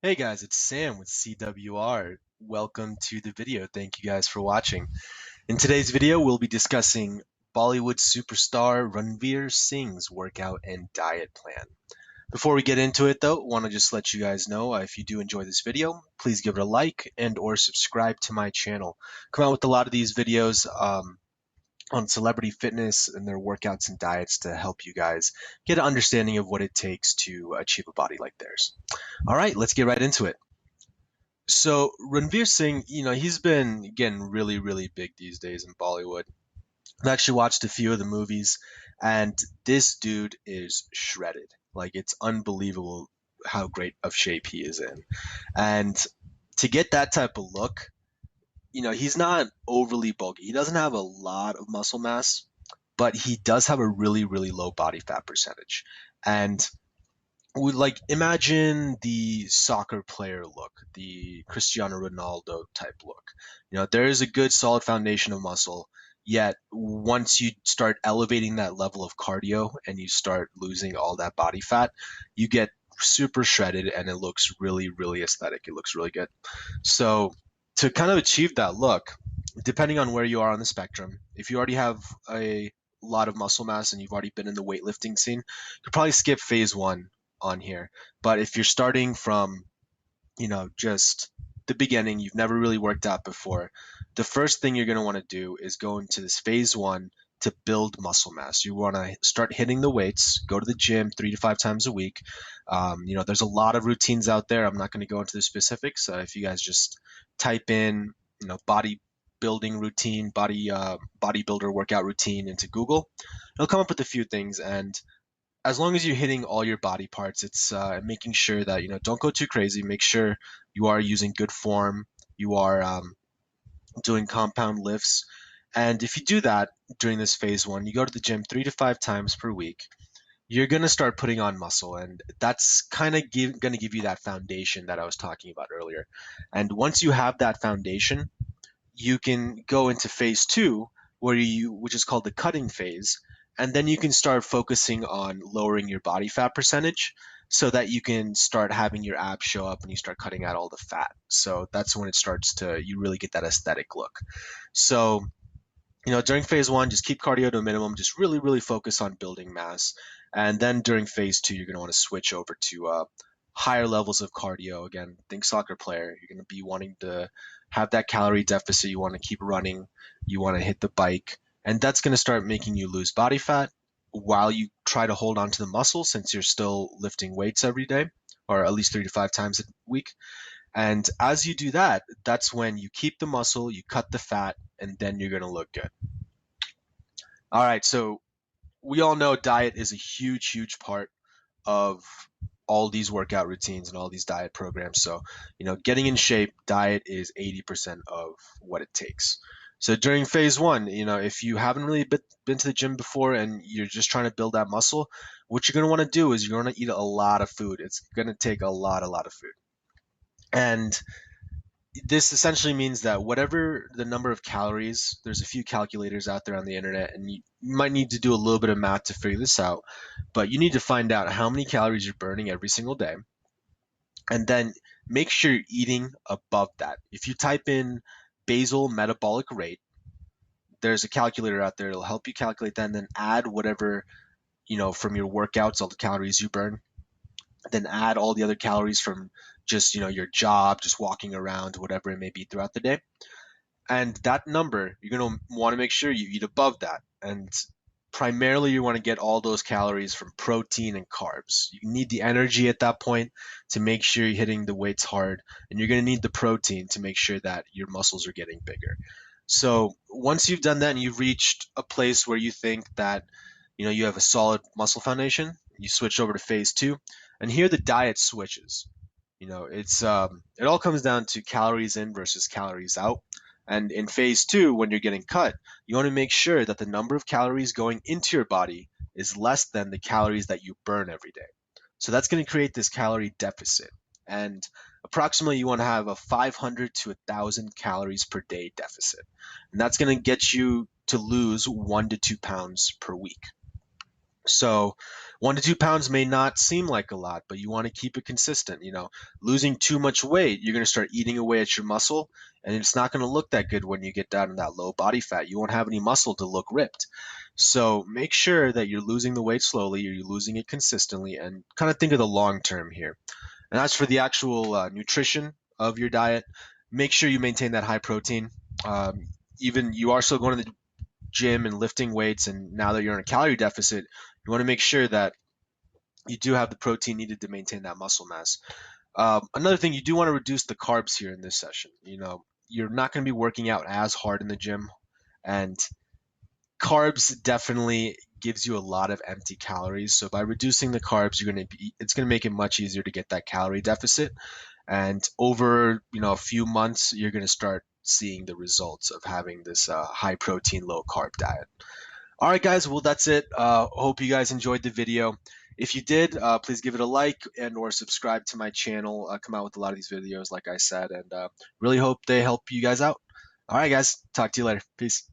Hey guys, it's Sam with CWR. Welcome to the video. Thank you guys for watching. In today's video, we'll be discussing Bollywood superstar Ranveer Singh's workout and diet plan. Before we get into it though, I want to just let you guys know if you do enjoy this video, please give it a like and or subscribe to my channel. Come out with a lot of these videos on celebrity fitness and their workouts and diets to help you guys get an understanding of what it takes to achieve a body like theirs. All right, let's get right into it. So Ranveer Singh, he's been getting really, really big these days in Bollywood. I've actually watched a few of the movies, and this dude is shredded. Like it's unbelievable how great of shape he is in. And to get that type of look, he's not overly bulky. He doesn't have a lot of muscle mass, but he does have a really, really low body fat percentage. And would like imagine the soccer player look, the Cristiano Ronaldo type look. There is a good solid foundation of muscle, yet once you start elevating that level of cardio and you start losing all that body fat, you get super shredded and it looks really, really aesthetic. It looks really good. So to kind of achieve that look, depending on where you are on the spectrum, if you already have a lot of muscle mass and you've already been in the weightlifting scene, you could probably skip phase one on here. But if you're starting from, just the beginning, you've never really worked out before, the first thing you're going to want to do is go into this phase one to build muscle mass. You want to start hitting the weights, go to the gym 3 to 5 times a week. There's a lot of routines out there. I'm not going to go into the specifics. If you guys just type in, body building routine, bodybuilder workout routine into Google, it'll come up with a few things. And as long as you're hitting all your body parts, it's making sure that don't go too crazy. Make sure you are using good form. You are doing compound lifts, and if you do that during this phase one, you go to the gym 3 to 5 times per week. You're gonna start putting on muscle, and that's kind of gonna give you that foundation that I was talking about earlier. And once you have that foundation, you can go into phase two, which is called the cutting phase, and then you can start focusing on lowering your body fat percentage so that you can start having your abs show up and you start cutting out all the fat. So that's when it starts to you really get that aesthetic look. So during phase one, just keep cardio to a minimum. Just really, really focus on building mass. And then during phase two, you're going to want to switch over to higher levels of cardio. Again, think soccer player. You're going to be wanting to have that calorie deficit. You want to keep running. You want to hit the bike. And that's going to start making you lose body fat while you try to hold on to the muscle since you're still lifting weights every day or at least 3 to 5 times a week. And as you do that, that's when you keep the muscle, you cut the fat, and then you're going to look good. All right, so we all know diet is a huge, huge part of all these workout routines and all these diet programs. So, getting in shape, diet is 80% of what it takes. So during phase one, if you haven't really been to the gym before and you're just trying to build that muscle, what you're going to want to do is you're going to eat a lot of food. It's going to take a lot of food. And this essentially means that whatever the number of calories, there's a few calculators out there on the internet, and you might need to do a little bit of math to figure this out. But you need to find out how many calories you're burning every single day, and then make sure you're eating above that. If you type in basal metabolic rate, there's a calculator out there that'll help you calculate that, and then add whatever from your workouts, all the calories you burn, then add all the other calories from just your job, just walking around, whatever it may be throughout the day. And that number, you're going to want to make sure you eat above that. And primarily, you want to get all those calories from protein and carbs. You need the energy at that point to make sure you're hitting the weights hard. And you're going to need the protein to make sure that your muscles are getting bigger. So once you've done that and you've reached a place where you think that you have a solid muscle foundation, you switch over to phase two. And here the diet switches. It all comes down to calories in versus calories out. And in phase two, when you're getting cut, you want to make sure that the number of calories going into your body is less than the calories that you burn every day. So that's going to create this calorie deficit. And approximately you want to have a 500 to 1,000 calories per day deficit. And that's going to get you to lose 1 to 2 pounds per week. So 1 to 2 pounds may not seem like a lot, but you want to keep it consistent. Losing too much weight, you're going to start eating away at your muscle, and it's not going to look that good when you get down to that low body fat. You won't have any muscle to look ripped. So make sure that you're losing the weight slowly, you're losing it consistently, and kind of think of the long term here. And as for the actual nutrition of your diet, make sure you maintain that high protein. Even you are still going to the gym and lifting weights, and now that you're in a calorie deficit, you want to make sure that you do have the protein needed to maintain that muscle mass. Another thing, you do want to reduce the carbs here in this session. You're not going to be working out as hard in the gym, and carbs definitely gives you a lot of empty calories. So by reducing the carbs, it's going to make it much easier to get that calorie deficit. And over a few months, you're going to start seeing the results of having this high protein, low carb diet. All right, guys. Well, that's it. Hope you guys enjoyed the video. If you did, please give it a like and or subscribe to my channel. I come out with a lot of these videos, like I said, and really hope they help you guys out. All right, guys. Talk to you later. Peace.